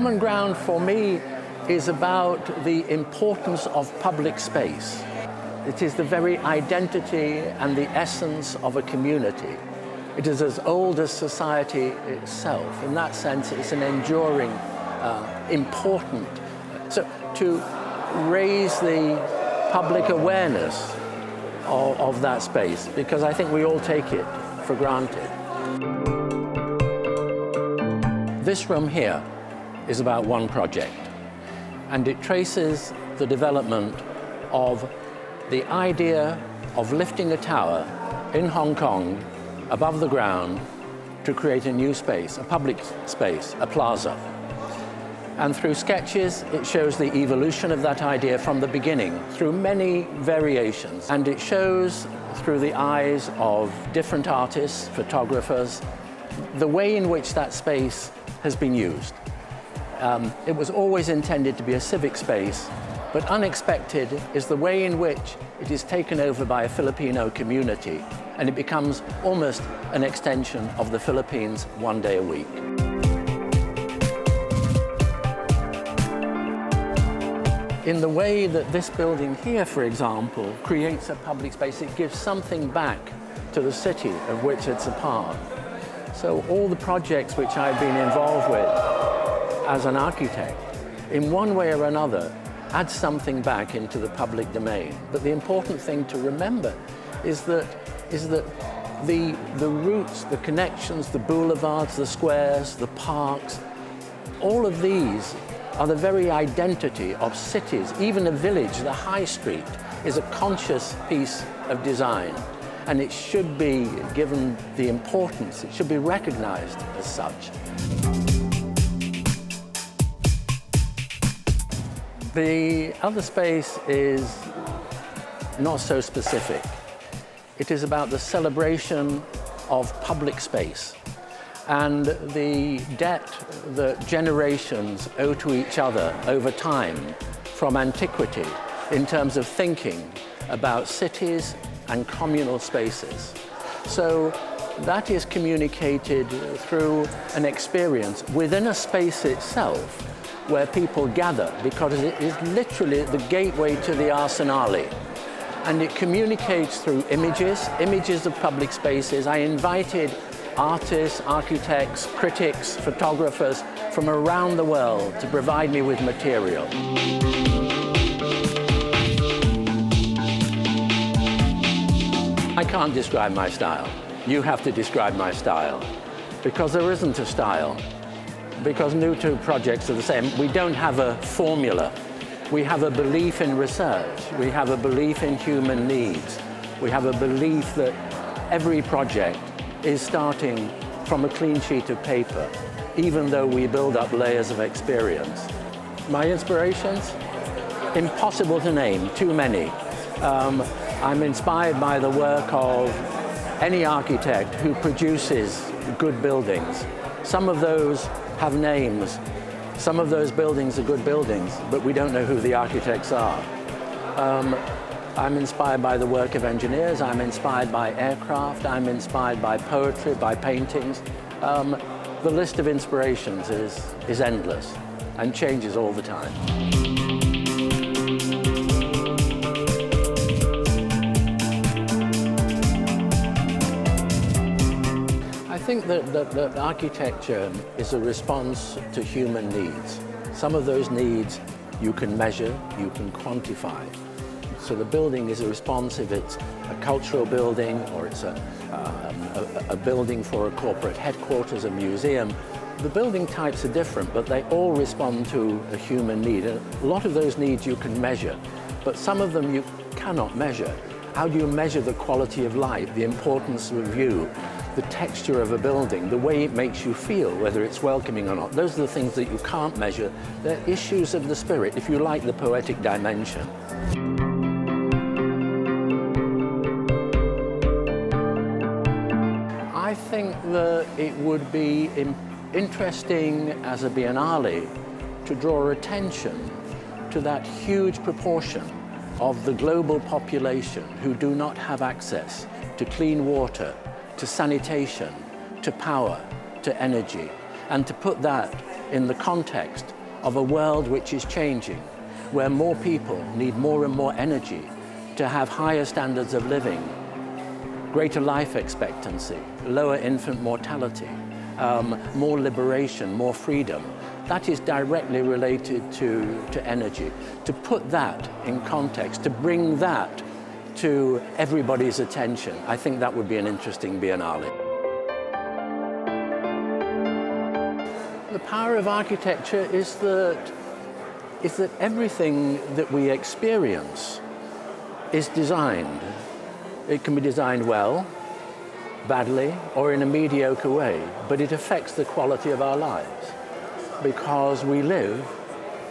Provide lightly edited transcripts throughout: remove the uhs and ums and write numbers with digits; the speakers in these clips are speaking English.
common ground for me is about the importance of public space. It is the very identity and the essence of a community. It is as old as society itself. In that sense, it's an enduring, important. So to raise the public awareness of that space, because I think we all take it for granted. This room here is about one project, and it traces the development of the idea of lifting a tower in Hong Kong above the ground to create a new space, a public space, a plaza. And through sketches, it shows the evolution of that idea from the beginning, through many variations. And it shows, through the eyes of different artists, photographers, the way in which that space has been used. It was always intended to be a civic space, but unexpected is the way in which it is taken over by a Filipino community, and it becomes almost an extension of the Philippines one day a week. In the way that this building here, for example, creates a public space, it gives something back to the city of which it's a part. So all the projects which I've been involved with as an architect, in one way or another, add something back into the public domain. But the important thing to remember is that the routes, the connections, the boulevards, the squares, the parks, all of these are the very identity of cities. Even a village, the high street, is a conscious piece of design, and it should be given the importance, it should be recognized as such. The other space is not so specific. It is about the celebration of public space and the debt that generations owe to each other over time from antiquity in terms of thinking about cities and communal spaces. So that is communicated through an experience within a space itself where people gather, because it is literally the gateway to the arsenale. And it communicates through images of public spaces. I invited artists, architects, critics, photographers from around the world to provide me with material. I can't describe my style. You have to describe my style, because there isn't a style. Because no two projects are the same. We don't have a formula. We have a belief in research. We have a belief in human needs. We have a belief that every project is starting from a clean sheet of paper, even though we build up layers of experience. My inspirations? Impossible to name, too many. I'm inspired by the work of any architect who produces good buildings. Some of those have names. Some of those buildings are good buildings, but we don't know who the architects are. I'm inspired by the work of engineers. I'm inspired by aircraft. I'm inspired by poetry, by paintings. The list of inspirations is endless and changes all the time. I think that architecture is a response to human needs. Some of those needs you can measure, you can quantify. So the building is a response if it's a cultural building or it's a building for a corporate headquarters, a museum. The building types are different, but they all respond to a human need. And a lot of those needs you can measure, but some of them you cannot measure. How do you measure the quality of light, the importance of a view, the texture of a building, the way it makes you feel, whether it's welcoming or not? Those are the things that you can't measure. They're issues of the spirit, if you like, the poetic dimension. I think that it would be interesting as a biennale to draw attention to that huge proportion of the global population who do not have access to clean water, to sanitation, to power, to energy, and to put that in the context of a world which is changing, where more people need more and more energy to have higher standards of living, greater life expectancy, lower infant mortality, more liberation, more freedom. That is directly related to energy. To put that in context, to bring that to everybody's attention, I think that would be an interesting Biennale. The power of architecture is that everything that we experience is designed. It can be designed well, badly, or in a mediocre way, but it affects the quality of our lives because we live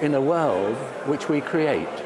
in a world which we create.